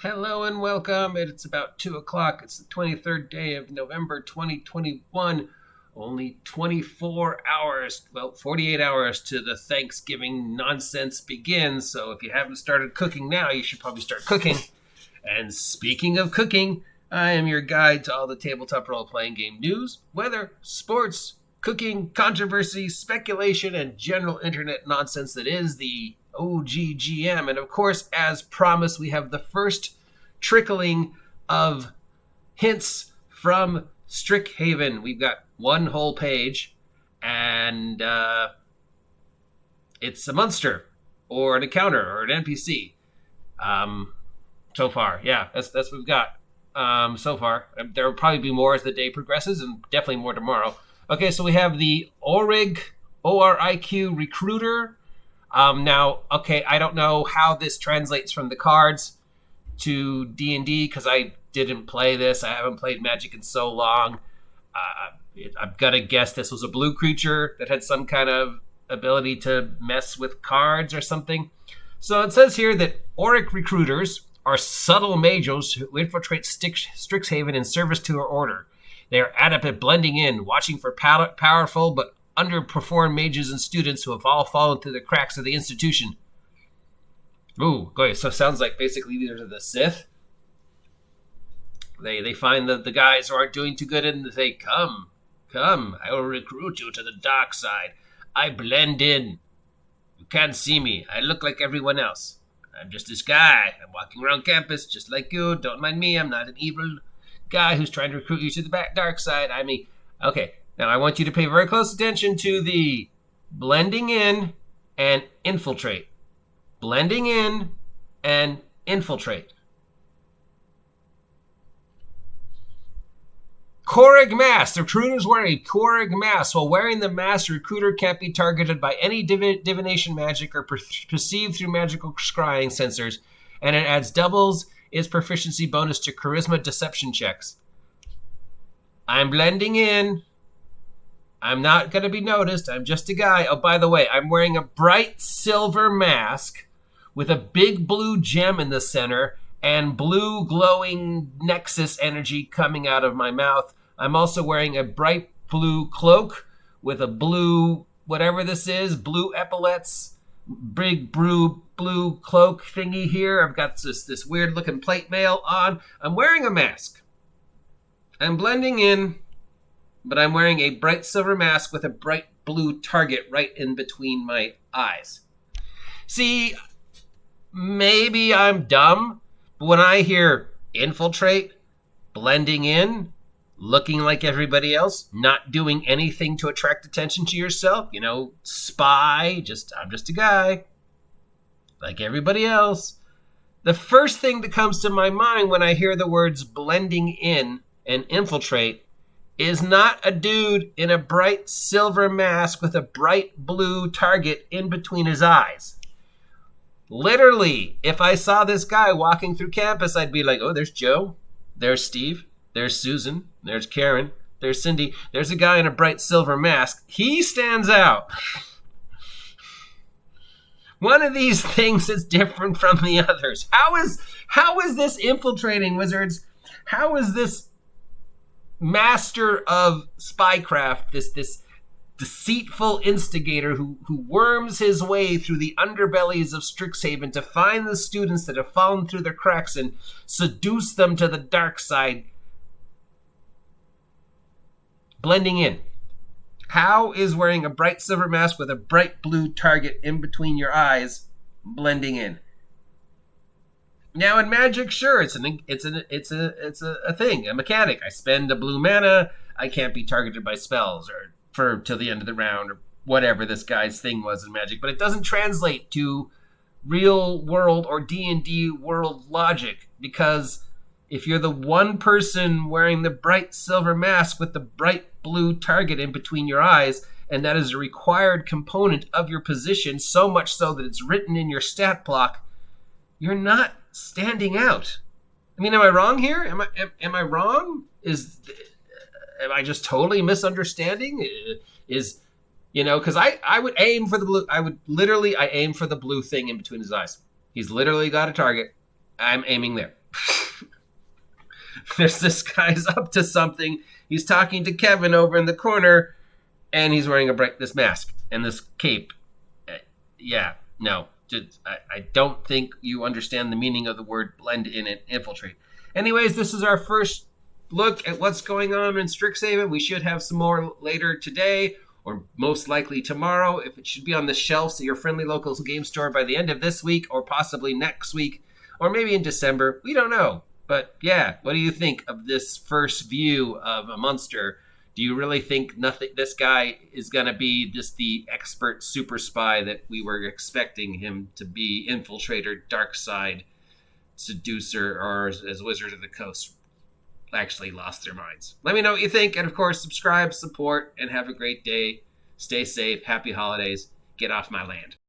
Hello and welcome. It's about 2 o'clock. It's the 23rd day of November 2021. Only 24 hours, 48 hours to the Thanksgiving nonsense begins. So if you haven't started cooking now, you should probably start cooking. And speaking of cooking, I am your guide to all the tabletop role-playing game news, weather, sports, cooking, controversy, speculation, and general internet nonsense that is the OGGM. And of course, as promised, we have the first trickling of hints from Strixhaven. We've got one whole page, and it's a monster or an encounter or an NPC. So far, yeah, that's what we've got so far. There will probably be more as the day progresses, and definitely more tomorrow. Okay, so we have the Oriq, O-R-I-Q recruiter. Now, okay, I don't know how this translates from the cards to D&D because I didn't play this. I haven't played Magic in so long. I've got to guess this was a blue creature that had some kind of ability to mess with cards or something. So it says here that Oriq recruiters are subtle mages who infiltrate Strixhaven in service to her order. They are adept at blending in, watching for powerful but underperformed mages and students who have all fallen through the cracks of the institution. Ooh, okay, so it sounds like basically these are the Sith. They find the guys who aren't doing too good and they say, come, I will recruit you to the dark side. I blend in. You can't see me. I look like everyone else. I'm just this guy. I'm walking around campus just like you. Don't mind me. I'm not an evil guy who's trying to recruit you to the dark side. I mean, okay, now I want you to pay very close attention to the blending in and infiltrate. Blending in and infiltrate. Korrig mask. The recruiter is wearing a Korrig mask. While wearing the mask, the recruiter can't be targeted by any divination magic or perceived through magical scrying sensors, and it adds doubles its proficiency bonus to charisma deception checks. I'm blending in. I'm not going to be noticed. I'm just a guy. Oh, by the way, I'm wearing a bright silver mask with a big blue gem in the center and blue glowing nexus energy coming out of my mouth. I'm also wearing a bright blue cloak with a blue, whatever this is, blue epaulets, big blue cloak thingy here. I've got this weird looking plate mail on. I'm wearing a mask. I'm blending in, but I'm wearing a bright silver mask with a bright blue target right in between my eyes. See, maybe I'm dumb, but when I hear infiltrate, blending in, looking like everybody else, not doing anything to attract attention to yourself, spy, I'm just a guy, like everybody else. The first thing that comes to my mind when I hear the words blending in and infiltrate is not a dude in a bright silver mask with a bright blue target in between his eyes. Literally, if I saw this guy walking through campus, I'd be like, oh, there's Joe, there's Steve, there's Susan, there's Karen, there's Cindy, there's a guy in a bright silver mask. He stands out. One of these things is different from the others. How is this infiltrating wizards? How is this master of spycraft, this deceitful instigator who worms his way through the underbellies of Strixhaven to find the students that have fallen through the cracks and seduce them to the dark side, blending in? How is wearing a bright silver mask with a bright blue target in between your eyes blending in? Now in Magic, sure, it's a thing, a mechanic. I spend a blue mana, I can't be targeted by spells or till the end of the round or whatever this guy's thing was in Magic, but it doesn't translate to real world or D&D world logic, because if you're the one person wearing the bright silver mask with the bright blue target in between your eyes, and that is a required component of your position, so much so that it's written in your stat block, you're not standing out. I mean, am I wrong here? Am I wrong? Am I just totally misunderstanding? Because I would aim for the blue. I aim for the blue thing in between his eyes. He's literally got a target. I'm aiming there. there's this guy's up to something. He's talking to Kevin over in the corner, and he's wearing this mask and this cape. I don't think you understand the meaning of the word blend in and infiltrate. Anyways, this is our first look at what's going on in Strixhaven. We should have some more later today, or most likely tomorrow. If it should be on the shelves at your friendly local game store by the end of this week, or possibly next week, or maybe in December. We don't know. But yeah, what do you think of this first view of a monster? Do you really think this guy is going to be just the expert super spy that we were expecting him to be? Infiltrator, dark side, seducer, or as Wizard of the Coast actually lost their minds? Let me know what you think. And of course, subscribe, support, and have a great day. Stay safe. Happy holidays. Get off my land.